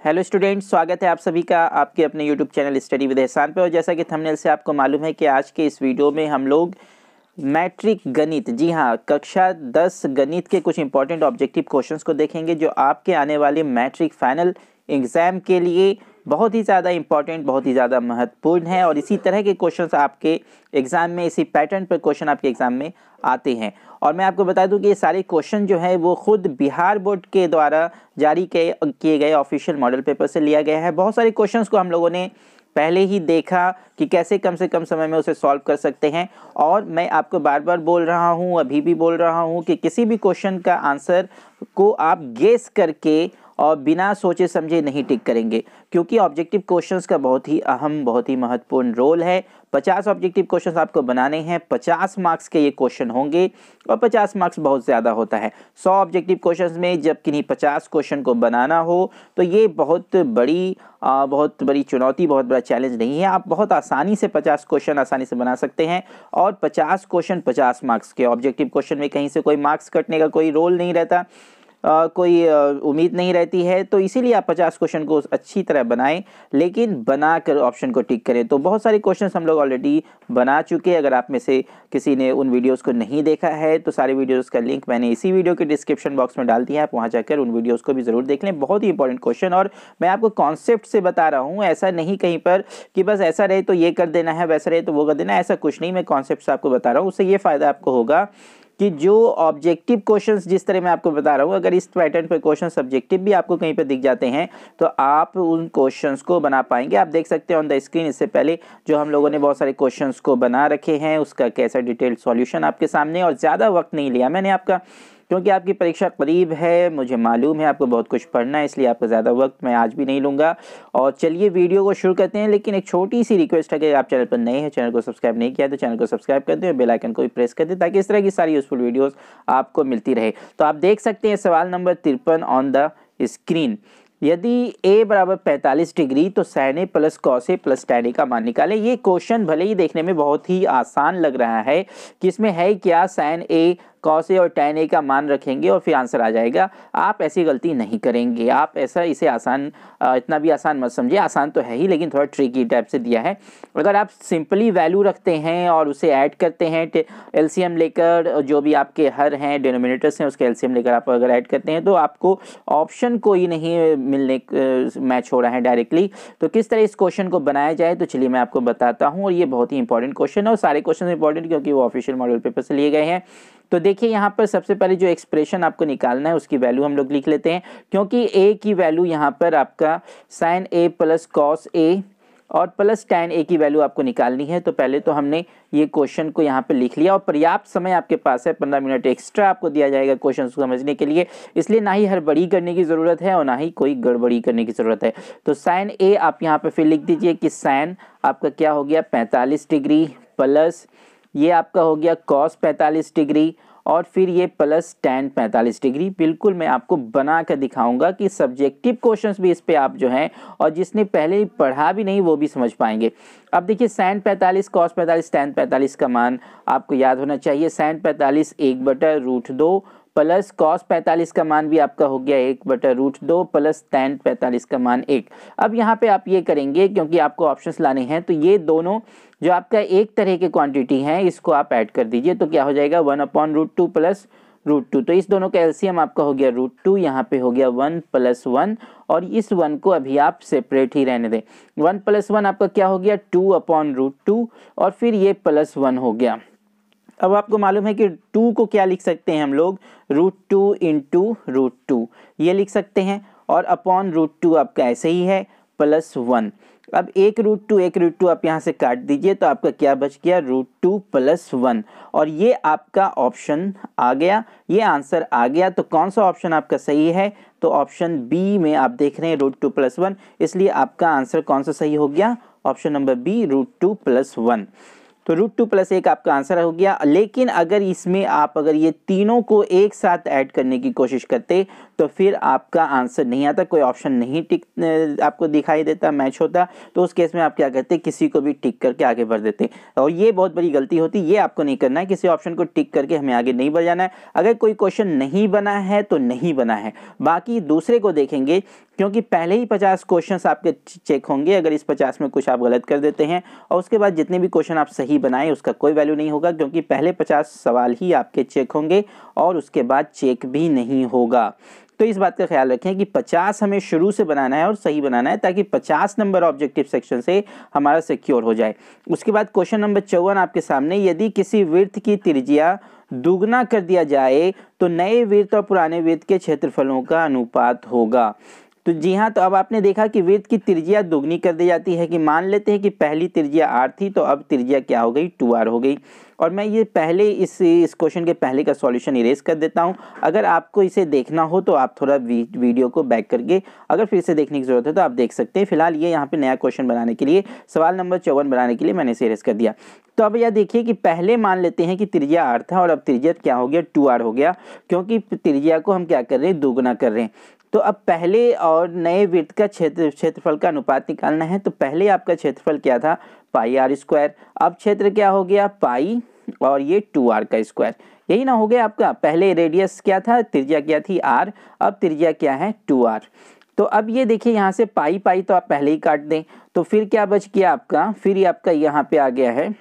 Hello students, स्वागत है आप सभी का आपके अपने यूट्यूब चैनल स्टडी विद एहसान पे। और जैसा कि थंबनेल से आपको मालूम है कि आज के इस वीडियो में हम लोग मैट्रिक गणित, जी हाँ, कक्षा 10 गणित के कुछ इंपॉर्टेंट ऑब्जेक्टिव क्वेश्चंस को देखेंगे जो आपके आने वाले मैट्रिक फाइनल एग्ज़ाम के लिए बहुत ही ज़्यादा इंपॉर्टेंट, बहुत ही ज़्यादा महत्वपूर्ण है। और इसी तरह के क्वेश्चंस आपके एग्ज़ाम में, इसी पैटर्न पर क्वेश्चन आपके एग्ज़ाम में आते हैं। और मैं आपको बता दूं कि ये सारे क्वेश्चन जो है वो खुद बिहार बोर्ड के द्वारा जारी किए गए ऑफिशियल मॉडल पेपर से लिया गया है। बहुत सारे क्वेश्चंस को हम लोगों ने पहले ही देखा कि कैसे कम से कम समय में उसे सॉल्व कर सकते हैं। और मैं आपको बार बार बोल रहा हूँ, अभी भी बोल रहा हूँ कि किसी भी क्वेश्चन का आंसर को आप गेस करके और बिना सोचे समझे नहीं टिक करेंगे, क्योंकि ऑब्जेक्टिव क्वेश्चंस का बहुत ही अहम, बहुत ही महत्वपूर्ण रोल है। 50 ऑब्जेक्टिव क्वेश्चंस आपको बनाने हैं, 50 मार्क्स के ये क्वेश्चन होंगे और 50 मार्क्स बहुत ज़्यादा होता है। 100 ऑब्जेक्टिव क्वेश्चंस में जब किन्हीं 50 क्वेश्चन को बनाना हो तो ये बहुत बड़ी चुनौती, बहुत बड़ा चैलेंज नहीं है। आप बहुत आसानी से 50 क्वेश्चन आसानी से बना सकते हैं। और 50 क्वेश्चन 50 मार्क्स के ऑब्जेक्टिव क्वेश्चन में कहीं से कोई मार्क्स कटने का कोई रोल नहीं रहता, कोई उम्मीद नहीं रहती है। तो इसीलिए आप 50 क्वेश्चन को अच्छी तरह बनाएं, लेकिन बनाकर ऑप्शन को टिक करें। तो बहुत सारे क्वेश्चंस हम लोग ऑलरेडी बना चुके हैं। अगर आप में से किसी ने उन वीडियोस को नहीं देखा है तो सारे वीडियोस का लिंक मैंने इसी वीडियो के डिस्क्रिप्शन बॉक्स में डाल दिया है, आप वहाँ जाकर उन वीडियोज़ को भी ज़रूर देख लें। बहुत ही इंपॉर्टेंट क्वेश्चन, और मैं आपको कॉन्सेप्ट से बता रहा हूँ, ऐसा नहीं कहीं पर कि बस ऐसा रहे तो ये कर देना है, वैसा रहे तो वो कर देना है, ऐसा कुछ नहीं। मैं कॉन्सेप्ट से आपको बता रहा हूँ। उससे ये फ़ायदा आपको होगा कि जो ऑब्जेक्टिव क्वेश्चंस जिस तरह मैं आपको बता रहा हूँ, अगर इस पैटर्न पे क्वेश्चन सब्जेक्टिव भी आपको कहीं पे दिख जाते हैं तो आप उन क्वेश्चंस को बना पाएंगे। आप देख सकते हैं ऑन द स्क्रीन, इससे पहले जो हम लोगों ने बहुत सारे क्वेश्चंस को बना रखे हैं उसका कैसा डिटेल्ड सॉल्यूशन आपके सामने। और ज़्यादा वक्त नहीं लिया मैंने आपका, क्योंकि आपकी परीक्षा करीब है, मुझे मालूम है आपको बहुत कुछ पढ़ना है, इसलिए आपका ज़्यादा वक्त मैं आज भी नहीं लूँगा। और चलिए वीडियो को शुरू करते हैं। लेकिन एक छोटी सी रिक्वेस्ट है कि आप चैनल पर नए हैं, चैनल को सब्सक्राइब नहीं किया तो चैनल को सब्सक्राइब कर दें और बेल आइकन को भी प्रेस कर दें, ताकि इस तरह की सारी यूजफुल वीडियोस आपको मिलती रहे। तो आप देख सकते हैं सवाल नंबर 53 ऑन द स्क्रीन। यदि a बराबर 45 डिग्री तो sin a plus cos A plus tan a का मान निकालें। ये क्वेश्चन भले ही देखने में बहुत ही आसान लग रहा है कि इसमें है क्या, sin a कॉस ए और tan a का मान रखेंगे और फिर आंसर आ जाएगा। आप ऐसी गलती नहीं करेंगे। आप इसे आसान, इतना भी आसान मत समझिए। आसान तो है ही, लेकिन थोड़ा ट्रिकी टाइप से दिया है। अगर आप सिंपली वैल्यू रखते हैं और उसे ऐड करते हैं एलसीएम लेकर, जो भी आपके हर हैं डिनोमिनेटर्स हैं उसके एलसीएम लेकर आप अगर ऐड करते हैं तो आपको ऑप्शन कोई नहीं मिलने मैच हो रहा है डायरेक्टली। तो किस तरह इस क्वेश्चन को बनाया जाए तो चलिए मैं आपको बताता हूँ। और ये बहुत ही इंपॉर्टेंट क्वेश्चन है, और सारे क्वेश्चन इंपॉर्टेंट क्योंकि वो ऑफिशियल मॉडल पेपर से लिए गए हैं। तो देखिए यहाँ पर सबसे पहले जो एक्सप्रेशन आपको निकालना है उसकी वैल्यू हम लोग लिख लेते हैं, क्योंकि a की वैल्यू यहाँ पर आपका sin a plus cos A और प्लस tan a की वैल्यू आपको निकालनी है। तो पहले तो हमने ये क्वेश्चन को यहाँ पे लिख लिया, और पर्याप्त समय आपके पास है, 15 मिनट एक्स्ट्रा आपको दिया जाएगा क्वेश्चन को समझने के लिए। इसलिए ना ही हड़बड़ी करने की ज़रूरत है और ना ही कोई गड़बड़ी करने की ज़रूरत है। तो sin a आप यहाँ पे फिर लिख दीजिए कि sin आपका क्या हो गया 45 डिग्री, प्लस ये आपका हो गया cos 45 डिग्री, और फिर ये प्लस tan 45 डिग्री। बिल्कुल मैं आपको बना कर दिखाऊंगा कि सब्जेक्टिव क्वेश्चंस भी इस पे आप जो हैं, और जिसने पहले पढ़ा भी नहीं वो भी समझ पाएंगे। अब देखिए sin 45 cos 45 tan 45 का मान आपको याद होना चाहिए। sin 45 1/√2 प्लस cos 45 का मान भी आपका हो गया 1/√2 प्लस tan 45 का मान 1। अब यहाँ पे आप ये करेंगे, क्योंकि आपको ऑप्शंस लाने हैं, तो ये दोनों जो आपका एक तरह के क्वांटिटी हैं इसको आप ऐड कर दीजिए। तो क्या हो जाएगा 1/√2 प्लस √2। तो इस दोनों का एलसीएम आपका हो गया √2, यहाँ पे हो गया 1 + 1, और इस 1 को अभी आप सेपरेट ही रहने दें। 1 + 1 आपका क्या हो गया 2/√2, और फिर ये +1 हो गया। अब आपको मालूम है कि 2 को क्या लिख सकते हैं हम लोग, √2 × √2 ये लिख सकते हैं, और अपॉन √2 आपका ऐसे ही है +1। अब 1√2 आप यहाँ से काट दीजिए तो आपका क्या बच गया √2 + 1, और ये आपका ऑप्शन आ गया, ये आंसर आ गया। तो कौन सा ऑप्शन आपका सही है, तो ऑप्शन बी में आप देख रहे हैं √2 + 1, इसलिए आपका आंसर कौन सा सही हो गया, ऑप्शन नंबर बी √2 + 1। तो √2 + 1 आपका आंसर हो गया। लेकिन अगर इसमें आप अगर ये तीनों को एक साथ ऐड करने की कोशिश करते तो फिर आपका आंसर नहीं आता, कोई ऑप्शन नहीं टिक आपको दिखाई देता, मैच होता। तो उस केस में आप क्या करते, किसी को भी टिक करके आगे बढ़ देते, और ये बहुत बड़ी गलती होती। ये आपको नहीं करना है, किसी ऑप्शन को टिक करके हमें आगे नहीं बढ़ जाना है। अगर कोई क्वेश्चन नहीं बना है तो नहीं बना है, बाकी दूसरे को देखेंगे क्योंकि पहले ही 50 क्वेश्चंस आपके चेक होंगे। अगर इस 50 में कुछ आप गलत कर देते हैं और उसके बाद जितने भी क्वेश्चन आप सही बनाएं उसका कोई वैल्यू नहीं होगा, क्योंकि पहले 50 सवाल ही आपके चेक होंगे और उसके बाद चेक भी नहीं होगा। तो इस बात का ख्याल रखें कि 50 हमें शुरू से बनाना है और सही बनाना है, ताकि 50 नंबर ऑब्जेक्टिव सेक्शन से हमारा सिक्योर हो जाए। उसके बाद क्वेश्चन नंबर 54 आपके सामने, यदि किसी वृत्त की त्रिज्या दुगना कर दिया जाए तो नए वृत्त और पुराने वृत्त के क्षेत्रफलों का अनुपात होगा। तो जी हाँ, तो अब आपने देखा कि वृत्त की त्रिज्या दुगनी कर दी जाती है। कि मान लेते हैं कि पहली त्रिज्या r थी, तो अब त्रिज्या क्या हो गई, 2r हो गई। और मैं ये पहले इस क्वेश्चन के पहले का सॉल्यूशन इरेज कर देता हूँ। अगर आपको इसे देखना हो तो आप थोड़ा वीडियो को बैक करके अगर फिर से देखने की जरूरत है तो आप देख सकते हैं। फिलहाल ये यहाँ पे नया क्वेश्चन बनाने के लिए, सवाल नंबर 54 बनाने के लिए मैंने इसे इरेज कर दिया। तो अब यह देखिए कि पहले मान लेते हैं कि त्रिज्या r था और अब त्रिज्या क्या हो गया, 2r हो गया, क्योंकि त्रिज्या को हम क्या कर रहे हैं, दोगुना कर रहे हैं। तो अब पहले और नए वृत्त का क्षेत्रफल का अनुपात निकालना है। तो पहले आपका क्षेत्रफल क्या था, पाई आर स्क्वायर। अब क्षेत्र क्या हो गया, पाई और ये 2r का स्क्वायर। यही ना हो गया आपका। पहले रेडियस क्या था, त्रिज्या क्या थी, r, अब त्रिज्या क्या है, 2r। तो अब ये देखिए यहाँ से पाई पाई तो आप पहले ही काट दें, तो फिर क्या बच गया आपका, फिर ये आपका यहाँ पे आ गया है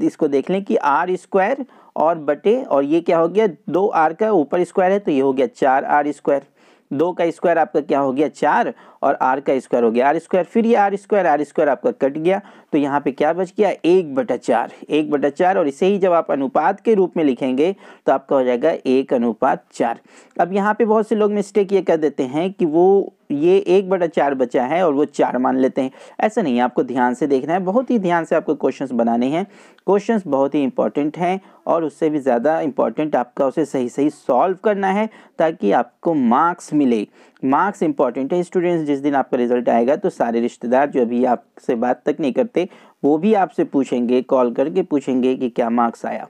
इसको देख लें कि r स्क्वायर और बटे, और ये क्या हो गया, 2r का ऊपर स्क्वायर है तो ये हो गया 4r स्क्वायर। 2 का स्क्वायर आपका क्या हो गया, 4, और r का स्क्वायर हो गया r स्क्वायर। फिर ये r स्क्वायर आपका कट गया, तो यहाँ पे क्या बच गया, 1/4, 1/4। और इसे ही जब आप अनुपात के रूप में लिखेंगे तो आपका हो जाएगा 1:4। अब यहाँ पे बहुत से लोग मिस्टेक ये कर देते हैं कि वो ये 1/4 बचा है और वो 4 मान लेते हैं। ऐसा नहीं है, आपको ध्यान से देखना है, बहुत ही ध्यान से आपको क्वेश्चंस बनाने हैं। क्वेश्चंस बहुत ही इंपॉर्टेंट हैं और उससे भी ज़्यादा इंपॉर्टेंट आपका उसे सही सही सॉल्व करना है, ताकि आपको मार्क्स मिले। मार्क्स इंपॉर्टेंट है स्टूडेंट्स। जिस दिन आपका रिजल्ट आएगा तो सारे रिश्तेदार जो अभी आपसे बात तक नहीं करते वो भी आपसे पूछेंगे, कॉल करके पूछेंगे कि क्या मार्क्स आया।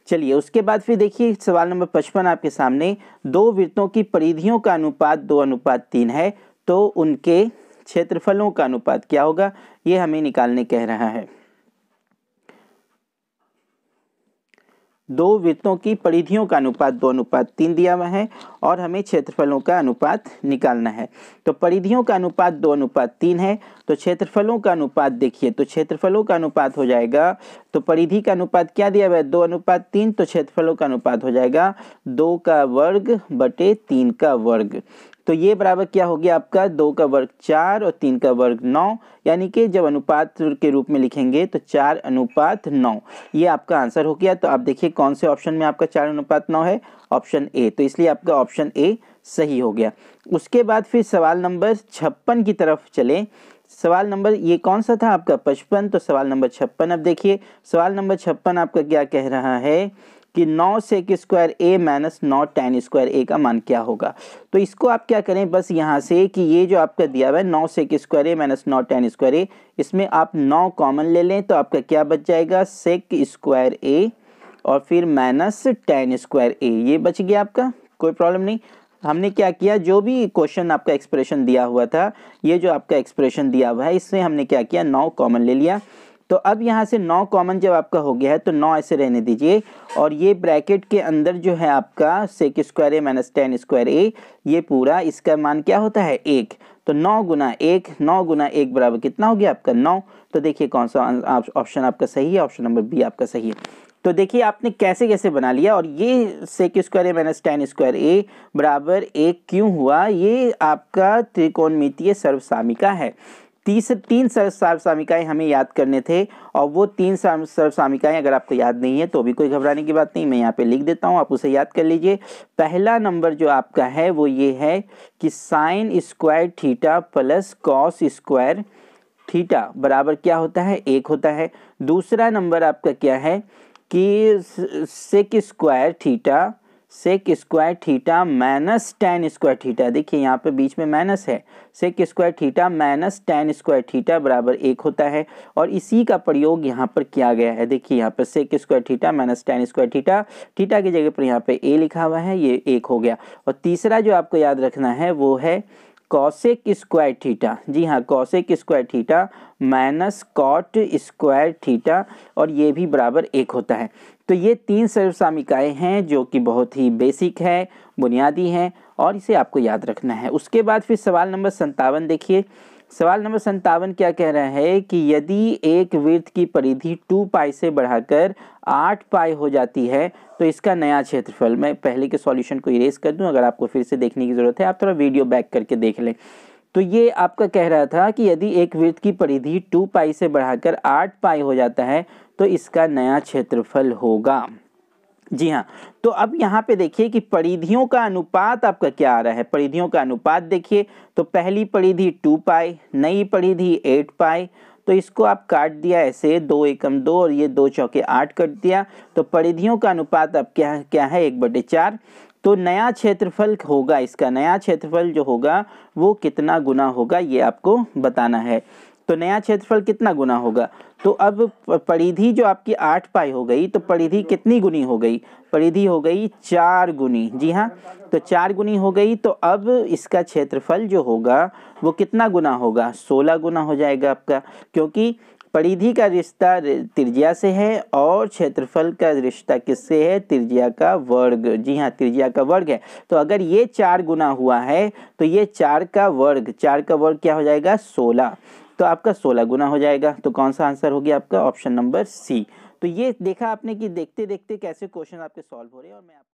चलिए उसके बाद फिर देखिए सवाल नंबर 55 आपके सामने, दो वृत्तों की परिधियों का अनुपात 2:3 है, तो उनके क्षेत्रफलों का अनुपात क्या होगा, ये हमें निकालने कह रहा है। दो वृत्तों की परिधियों का अनुपात 2:3 दिया हुआ है और हमें क्षेत्रफलों का अनुपात निकालना है। तो परिधियों का अनुपात 2:3 है, तो क्षेत्रफलों का अनुपात देखिए, तो क्षेत्रफलों का अनुपात हो जाएगा, तो परिधि का अनुपात क्या दिया हुआ है, 2:3, तो क्षेत्रफलों का अनुपात हो जाएगा 2 का वर्ग बटे 3 का वर्ग। तो ये बराबर क्या हो गया आपका, 2 का वर्ग 4 और 3 का वर्ग 9, यानी कि जब अनुपात के रूप में लिखेंगे तो 4:9, ये आपका आंसर हो गया। तो आप देखिए कौन से ऑप्शन में आपका 4:9 है, ऑप्शन ए, तो इसलिए आपका ऑप्शन ए सही हो गया। उसके बाद फिर सवाल नंबर 56 की तरफ चलें। सवाल नंबर ये कौन सा था आपका 55, तो सवाल नंबर 56। अब देखिए सवाल नंबर 56 आपका क्या कह रहा है कि 9 सेक स्क्वायर ए माइनस 9 tan स्क्वायर ए का मान क्या होगा। तो इसको आप क्या करें, बस यहाँ से कि ये जो आपका दिया हुआ है 9 सेक स्क्वायर ए माइनस 9 tan स्क्वायर ए, इसमें आप 9 कॉमन ले लें, तो आपका क्या बच जाएगा, सेक स्क्वायर ए और फिर माइनस tan स्क्वायर ए, ये बच गया आपका, कोई प्रॉब्लम नहीं। हमने क्या किया, जो भी क्वेश्चन आपका एक्सप्रेशन दिया हुआ था, ये जो आपका एक्सप्रेशन दिया हुआ है, इससे हमने क्या किया, 9 कॉमन ले लिया। तो अब यहाँ से 9 कॉमन जब आपका हो गया है तो 9 ऐसे रहने दीजिए, और ये ब्रैकेट के अंदर जो है आपका सेक स्क्वायर ए माइनस tan स्क्वायर ए, ये पूरा इसका मान क्या होता है, 1। तो 9 गुना 1, 9 गुना 1 बराबर कितना हो गया आपका, 9। तो देखिए कौन सा ऑप्शन आपका सही है, ऑप्शन नंबर बी आपका सही है। तो देखिए आपने कैसे कैसे बना लिया, और ये सेक स्क्वायर ए माइनस tan स्क्वायर ए बराबर 1 क्यों हुआ, ये आपका त्रिकोणमितीय सर्वसामिका है। 3 सर्वसामिकाएं हमें याद करने थे, और वो 3 सर्वसामिकाएं अगर आपको याद नहीं है तो भी कोई घबराने की बात नहीं, मैं यहाँ पे लिख देता हूँ, आप उसे याद कर लीजिए। पहला नंबर जो आपका है वो ये है कि sine square theta plus cos square theta बराबर क्या होता है, 1 होता है। दूसरा नंबर आपका क्या है कि sec square theta minus tan square theta, देखिए यहाँ पे बीच में माइनस है, sec square theta minus tan square theta बराबर 1 होता है, और इसी का प्रयोग यहाँ पर किया गया है। देखिए यहाँ पर sec square theta minus tan square theta, theta की जगह पर यहाँ पे a लिखा हुआ है, ये 1 हो गया। और तीसरा जो आपको याद रखना है वो है कॉसेक स्क्वायर थीटा, जी हाँ, cosec square theta minus cot square theta, और ये भी बराबर 1 होता है। तो ये 3 सर्वसामिकाएँ हैं जो कि बहुत ही बेसिक है, बुनियादी हैं और इसे आपको याद रखना है। उसके बाद फिर सवाल नंबर 57 देखिए। सवाल नंबर 57 क्या कह रहा है कि यदि एक वृत्त की परिधि 2 पाई से बढ़ाकर 8 पाई हो जाती है तो इसका नया क्षेत्रफल, मैं पहले के सॉल्यूशन को इरेज कर दूं, अगर आपको फिर से देखने की ज़रूरत है आप थोड़ा वीडियो बैक करके देख लें। तो ये आपका कह रहा था कि यदि एक वृत्त की परिधि 2 पाई से बढ़ाकर 8 पाई हो जाता है तो इसका नया क्षेत्रफल होगा। जी हाँ, तो अब यहाँ पे देखिए कि परिधियों का अनुपात आपका क्या आ रहा है। परिधियों का अनुपात देखिए, तो पहली परिधि 2 पाई, नई परिधि 8 पाई, तो इसको आप काट दिया ऐसे, 2 एकम 2 और ये 2 चौके 8 कर दिया। तो परिधियों का अनुपात अब क्या है 1/4। तो नया क्षेत्रफल होगा, इसका नया क्षेत्रफल जो होगा वो कितना गुना होगा ये आपको बताना है। तो नया क्षेत्रफल कितना गुना होगा, तो अब परिधि जो आपकी 8 पाई हो गई तो परिधि कितनी गुनी हो गई, परिधि हो गई 4 गुनी। जी हाँ, तो 4 गुनी हो गई। तो अब इसका क्षेत्रफल जो होगा वो कितना गुना होगा, 16 गुना हो जाएगा आपका, क्योंकि परिधि का रिश्ता त्रिज्या से है और क्षेत्रफल का रिश्ता किससे है, त्रिज्या का वर्ग। जी हाँ, त्रिज्या का वर्ग है। तो अगर ये 4 गुना हुआ है तो ये 4 का वर्ग क्या हो जाएगा 16, तो आपका 16 गुना हो जाएगा। तो कौन सा आंसर हो गया आपका, ऑप्शन नंबर सी। तो ये देखा आपने कि देखते देखते कैसे क्वेश्चन आपके सॉल्व हो रहे हैं। और मैं